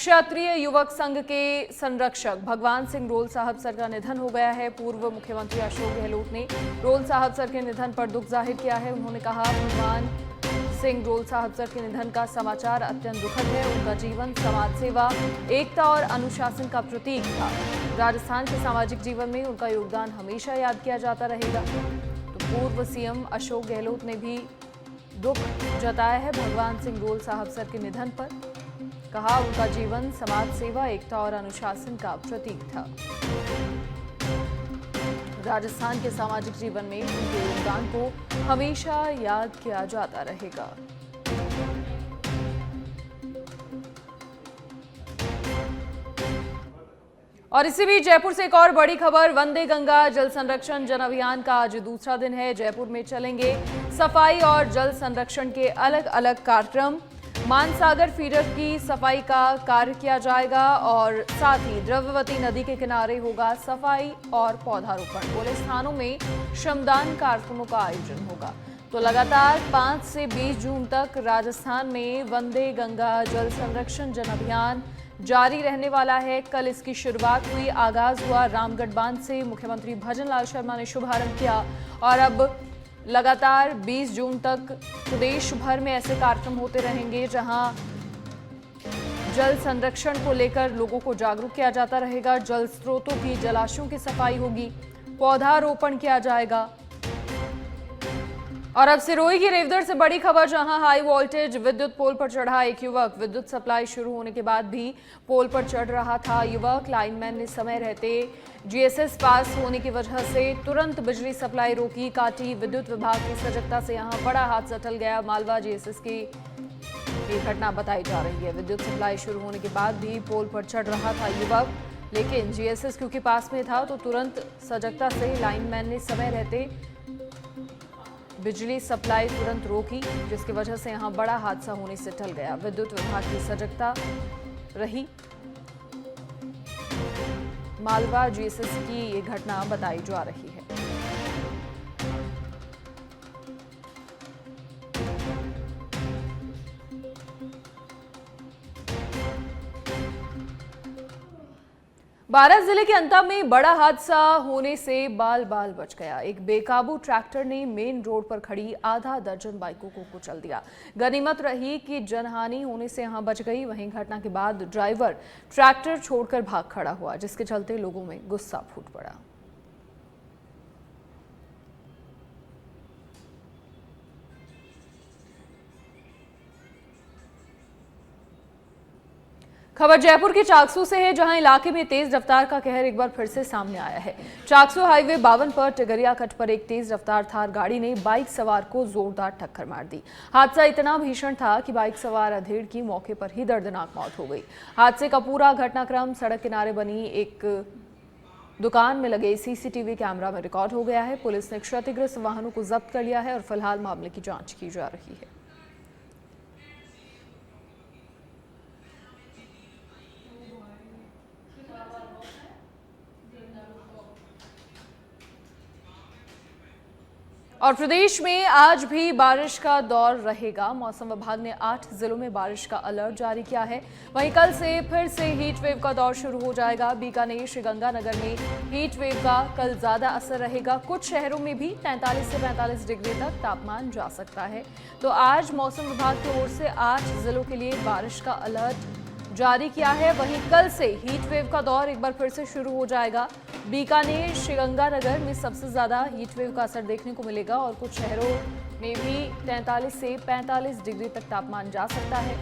क्षत्रिय युवक संघ के संरक्षक भगवान सिंह रोल साहब सर का निधन हो गया है। पूर्व मुख्यमंत्री अशोक गहलोत ने रोल साहब सर के निधन पर दुख जाहिर किया है। उन्होंने कहा, भगवान सिंह रोल साहब सर के निधन का समाचार अत्यंत दुखद है। उनका जीवन समाज सेवा, एकता और अनुशासन का प्रतीक था। राजस्थान के सामाजिक जीवन में उनका योगदान हमेशा याद किया जाता रहेगा। तो पूर्व सीएम अशोक गहलोत ने भी दुख जताया है भगवान सिंह रोल साहब सर के निधन पर। कहा, उनका जीवन समाज सेवा, एकता और अनुशासन का प्रतीक था। राजस्थान के सामाजिक जीवन में उनके योगदान को हमेशा याद किया जाता रहेगा। और इसी बीच जयपुर से एक और बड़ी खबर। वंदे गंगा जल संरक्षण जन अभियान का आज दूसरा दिन है। जयपुर में चलेंगे सफाई और जल संरक्षण के अलग अलग कार्यक्रम। मानसागर फीडर की सफाई का कार्य किया जाएगा और साथ ही द्रव्यवती नदी के किनारे होगा सफाई और पौधारोपण। पुलिस थानों में श्रमदान कार्यक्रमों का आयोजन होगा। तो लगातार 5 से 20 जून तक राजस्थान में वंदे गंगा जल संरक्षण जन अभियान जारी रहने वाला है। कल इसकी शुरुआत हुई, आगाज हुआ रामगढ़ बांध से। मुख्यमंत्री भजनलाल शर्मा ने शुभारंभ किया और अब लगातार 20 जून तक प्रदेश भर में ऐसे कार्यक्रम होते रहेंगे जहां जल संरक्षण को लेकर लोगों को जागरूक किया जाता रहेगा। जल स्रोतों की, जलाशयों की सफाई होगी, पौधारोपण किया जाएगा। और अब सिरोही की रेवदर से बड़ी खबर, जहां हाई वोल्टेज विद्युत पोल पर चढ़ा एक युवक। विद्युत सप्लाई शुरू होने के बाद भी पोल पर चढ़ रहा था युवक। लाइनमैन ने समय रहते जीएसएस पास होने की वजह से तुरंत बिजली सप्लाई रोकी, काटी। विद्युत विभाग की सजगता से यहां बड़ा हादसा टल गया। मालवा जीएसएस की ये घटना बताई जा रही है। विद्युत सप्लाई शुरू होने के बाद भी पोल पर चढ़ रहा था युवक, लेकिन जीएसएस क्योंकि पास में था तो तुरंत सजगता से लाइनमैन ने समय रहते बिजली सप्लाई तुरंत रोकी, जिसकी वजह से यहां बड़ा हादसा होने से टल गया। विद्युत विभाग की सजगता रही। मालवा जीएसएस की ये घटना बताई जा रही है। बारां जिले के अंता में बड़ा हादसा होने से बाल बाल बच गया। एक बेकाबू ट्रैक्टर ने मेन रोड पर खड़ी आधा दर्जन बाइकों को कुचल दिया। गनीमत रही कि जनहानि होने से यहां बच गई। वहीं घटना के बाद ड्राइवर ट्रैक्टर छोड़कर भाग खड़ा हुआ, जिसके चलते लोगों में गुस्सा फूट पड़ा। खबर जयपुर के चाकसू से है, जहां इलाके में तेज रफ्तार का कहर एक बार फिर से सामने आया है। चाकसू हाईवे 52 पर टिगरिया कट पर एक तेज रफ्तार थार गाड़ी ने बाइक सवार को जोरदार टक्कर मार दी। हादसा इतना भीषण था कि बाइक सवार अधेड़ की मौके पर ही दर्दनाक मौत हो गई। हादसे का पूरा घटनाक्रम सड़क किनारे बनी एक दुकान में लगे सीसीटीवी कैमरा में रिकॉर्ड हो गया है। पुलिस ने क्षतिग्रस्त वाहनों को जब्त कर लिया है और फिलहाल मामले की जाँच की जा रही है। और प्रदेश में आज भी बारिश का दौर रहेगा। मौसम विभाग ने 8 जिलों में बारिश का अलर्ट जारी किया है। वहीं कल से फिर से हीट वेव का दौर शुरू हो जाएगा। बीकानेर, श्रीगंगानगर में हीट वेव का कल ज्यादा असर रहेगा। कुछ शहरों में भी 43 से 45 डिग्री तक तापमान जा सकता है। तो आज मौसम विभाग की ओर से 8 जिलों के लिए बारिश का अलर्ट जारी किया है। वहीं कल से हीट वेव का दौर एक बार फिर से शुरू हो जाएगा। बीकानेर, श्रीगंगानगर में सबसे ज्यादा हीट वेव का असर देखने को मिलेगा और कुछ शहरों में भी 43 से 45 डिग्री तक तापमान जा सकता है।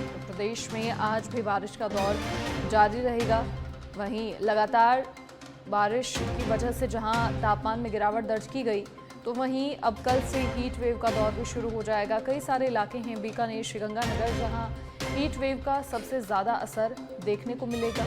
तो प्रदेश में आज भी बारिश का दौर जारी रहेगा। वहीं लगातार बारिश की वजह से जहां तापमान में गिरावट दर्ज की गई, तो वहीं अब कल से हीट वेव का दौर भी शुरू हो जाएगा। कई सारे इलाके हैं बीकानेर, श्रीगंगानगर, जहां हीट वेव का सबसे ज़्यादा असर देखने को मिलेगा।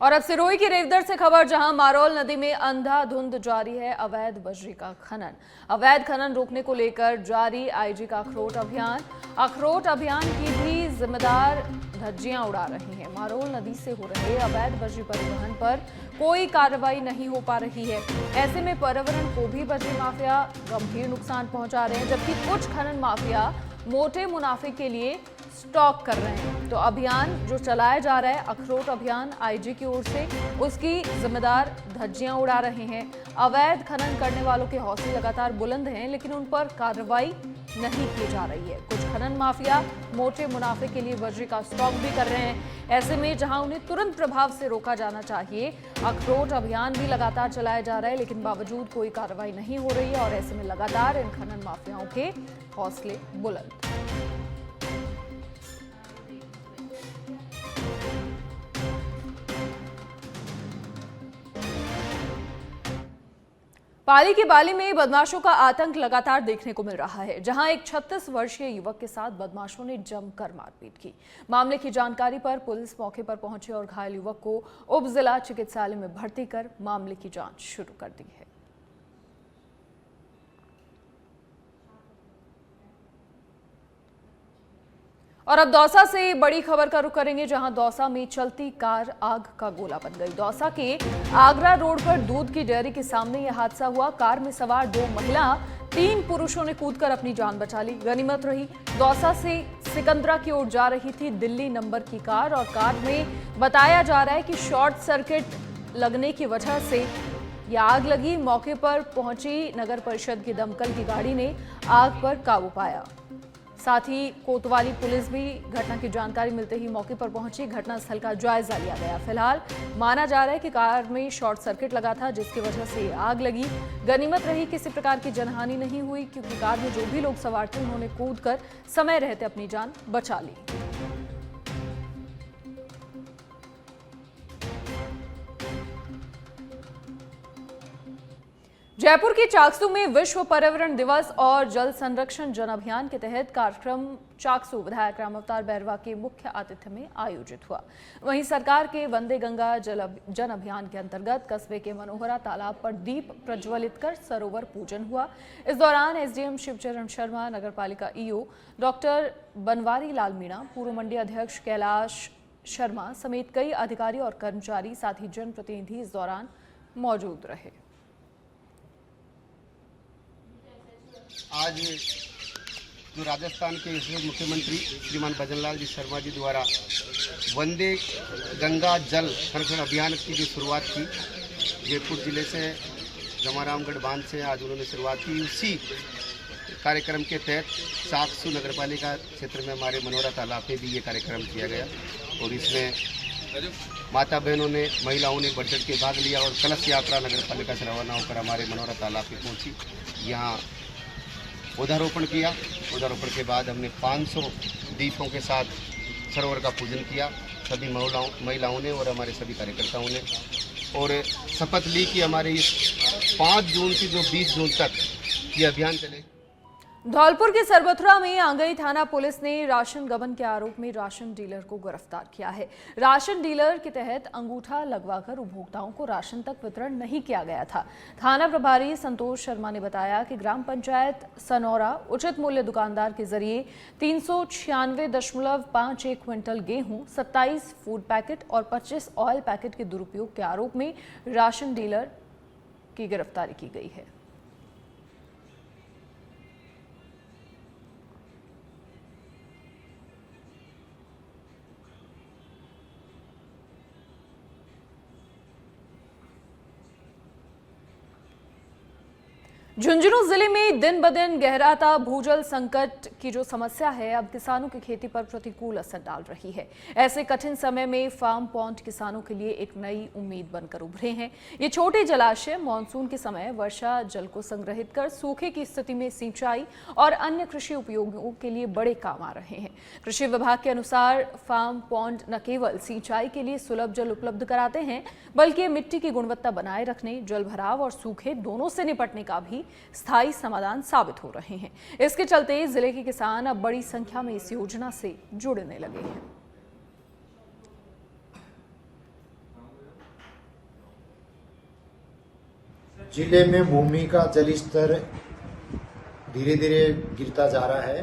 और अब सिरोही की रेवदर से खबर, जहां मारौल नदी में अंधाधुंध जारी है अवैध बजरी का खनन। अवैध खनन रोकने को लेकर जारी आईजी का अखरोट अभियान की भी जिम्मेदार धज्जियां उड़ा रही हैं। मारोल नदी से हो रहे अवैध बजरी परिवहन पर कोई कार्रवाई नहीं हो पा रही है। ऐसे में पर्यावरण को भी बजरी माफिया गंभीर नुकसान पहुंचा रहे हैं, जबकि कुछ खनन माफिया मोटे मुनाफे के लिए स्टॉक कर रहे हैं। तो अभियान जो चलाया जा रहा है, अखरोट अभियान आईजी की ओर से, उसकी जिम्मेदार धज्जियां उड़ा रहे हैं। अवैध खनन करने वालों के हौसले लगातार बुलंद हैं, लेकिन उन पर कार्रवाई नहीं की जा रही है। कुछ खनन माफिया मोटे मुनाफे के लिए बजरी का स्टॉक भी कर रहे हैं। ऐसे में जहां उन्हें तुरंत प्रभाव से रोका जाना चाहिए, अखरोट अभियान भी लगातार चलाया जा रहा है, लेकिन बावजूद कोई कार्रवाई नहीं हो रही है और ऐसे में लगातार इन खनन माफियाओं के हौसले बुलंद। पाली के बाली में बदमाशों का आतंक लगातार देखने को मिल रहा है, जहां एक 36 वर्षीय युवक के साथ बदमाशों ने जमकर मारपीट की। मामले की जानकारी पर पुलिस मौके पर पहुंची और घायल युवक को उप जिला चिकित्सालय में भर्ती कर मामले की जांच शुरू कर दी है। और अब दौसा से बड़ी खबर का रुख करेंगे, जहां दौसा में चलती कार आग का गोला बन गई। दौसा के आगरा रोड पर दूध की डेयरी के सामने यह हादसा हुआ। कार में सवार 2 महिला 3 पुरुषों ने कूदकर अपनी जान बचा ली। गनीमत रही। दौसा से सिकंदरा की ओर जा रही थी दिल्ली नंबर की कार और कार में बताया जा रहा है कि शॉर्ट सर्किट लगने की वजह से यह आग लगी। मौके पर पहुंची नगर परिषद की दमकल की गाड़ी ने आग पर काबू पाया। साथ ही कोतवाली पुलिस भी घटना की जानकारी मिलते ही मौके पर पहुंची। घटनास्थल का जायजा लिया गया। फिलहाल माना जा रहा है कि कार में शॉर्ट सर्किट लगा था, जिसकी वजह से आग लगी। गनीमत रही, किसी प्रकार की जनहानि नहीं हुई, क्योंकि कार में जो भी लोग सवार थे उन्होंने कूदकर समय रहते अपनी जान बचा ली। जयपुर की चाकसू में विश्व पर्यावरण दिवस और जल संरक्षण जन अभियान के तहत कार्यक्रम चाकसू विधायक रामावतार बैरवा के मुख्य आतिथ्य में आयोजित हुआ। वहीं सरकार के वंदे गंगा जन अभियान के अंतर्गत कस्बे के मनोहरा तालाब पर दीप प्रज्वलित कर सरोवर पूजन हुआ। इस दौरान एसडीएम शिवचरण शर्मा, नगरपालिका ईओ डॉक्टर बनवारी लाल मीणा, पूर्व मंडी अध्यक्ष कैलाश शर्मा समेत कई अधिकारी और कर्मचारी, साथ ही जनप्रतिनिधि इस दौरान मौजूद रहे। आज जो राजस्थान के मुख्यमंत्री श्रीमान भजनलाल जी शर्मा जी द्वारा वंदे गंगा जल संरक्षण अभियान की जो शुरुआत की जयपुर जिले से जमारामगढ़ बांध से आज उन्होंने शुरुआत की, उसी कार्यक्रम के तहत चाकसू नगरपालिका क्षेत्र में हमारे मनोहरा तालाब पे भी ये कार्यक्रम किया गया और इसमें माता बहनों ने, महिलाओं ने बढ़ चढ़ के भाग लिया और कलश यात्रा नगरपालिका से रवाना होकर हमारे मनोहरा तालाब पे पहुंची। यहाँ पौधारोपण किया। पौधारोपण के बाद हमने 500 दीपों के साथ सरोवर का पूजन किया, सभी महिलाओं ने और हमारे सभी कार्यकर्ताओं ने, और शपथ ली कि हमारे इस 5 जून से जो 20 जून तक ये अभियान चलेगा। धौलपुर के सरबथुरा में आंगई थाना पुलिस ने राशन गबन के आरोप में राशन डीलर को गिरफ्तार किया है। राशन डीलर के तहत अंगूठा लगवाकर उपभोक्ताओं को राशन तक वितरण नहीं किया गया था। थाना प्रभारी संतोष शर्मा ने बताया कि ग्राम पंचायत सनौरा उचित मूल्य दुकानदार के जरिए 396.51 क्विंटल गेहूं, 27 फूड पैकेट और 25 ऑयल पैकेट के दुरुपयोग के आरोप में राशन डीलर की गिरफ्तारी की गई है। झुंझुनू जिले में दिन ब दिन गहराता भूजल संकट की जो समस्या है, अब किसानों की खेती पर प्रतिकूल असर डाल रही है। ऐसे कठिन समय में फार्म पॉन्ड किसानों के लिए एक नई उम्मीद बनकर उभरे हैं। ये छोटे जलाशय मानसून के समय वर्षा जल को संग्रहित कर सूखे की स्थिति में सिंचाई और अन्य कृषि उपयोगों के लिए बड़े काम आ रहे हैं। कृषि विभाग के अनुसार फार्म पॉन्ड न केवल सिंचाई के लिए सुलभ जल उपलब्ध कराते हैं, बल्कि मिट्टी की गुणवत्ता बनाए रखने, जल भराव और सूखे दोनों से निपटने का भी स्थायी समाधान साबित हो रहे हैं। इसके चलते जिले के किसान अब बड़ी संख्या में इस योजना से जुड़ने लगे हैं। जिले में भूमि का जल स्तर धीरे धीरे गिरता जा रहा है।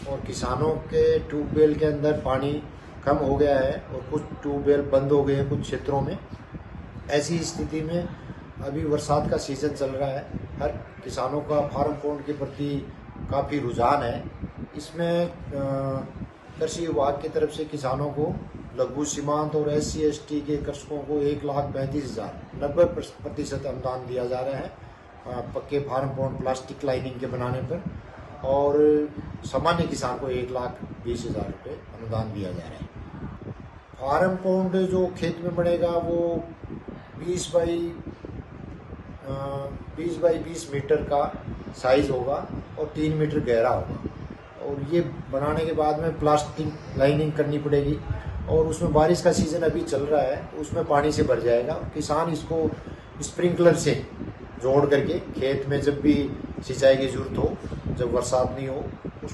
और किसानों के ट्यूबवेल के अंदर पानी कम हो गया है और कुछ ट्यूबवेल बंद हो गए हैं कुछ क्षेत्रों में। ऐसी स्थिति में अभी बरसात का सीज़न चल रहा है, हर किसानों का फार्म पॉन्ड के प्रति काफ़ी रुझान है। इसमें कृषि विभाग की तरफ से किसानों को लघु सीमांत और SC/ST के कृषकों को 1,35,000 90% अनुदान दिया जा रहा है पक्के फार्म पॉन्ड प्लास्टिक लाइनिंग के बनाने पर, और सामान्य किसान को 1,20,000 रुपये अनुदान दिया जा रहा है। फार्म पॉन्ड जो खेत में बनेगा वो 20 बाई 20 मीटर का साइज होगा और 3 मीटर गहरा होगा, और ये बनाने के बाद में प्लास्टिक लाइनिंग करनी पड़ेगी। और उसमें बारिश का सीज़न अभी चल रहा है, उसमें पानी से भर जाएगा। किसान इसको स्प्रिंकलर से जोड़ करके खेत में जब भी सिंचाई की जरूरत हो, जब बरसात नहीं हो,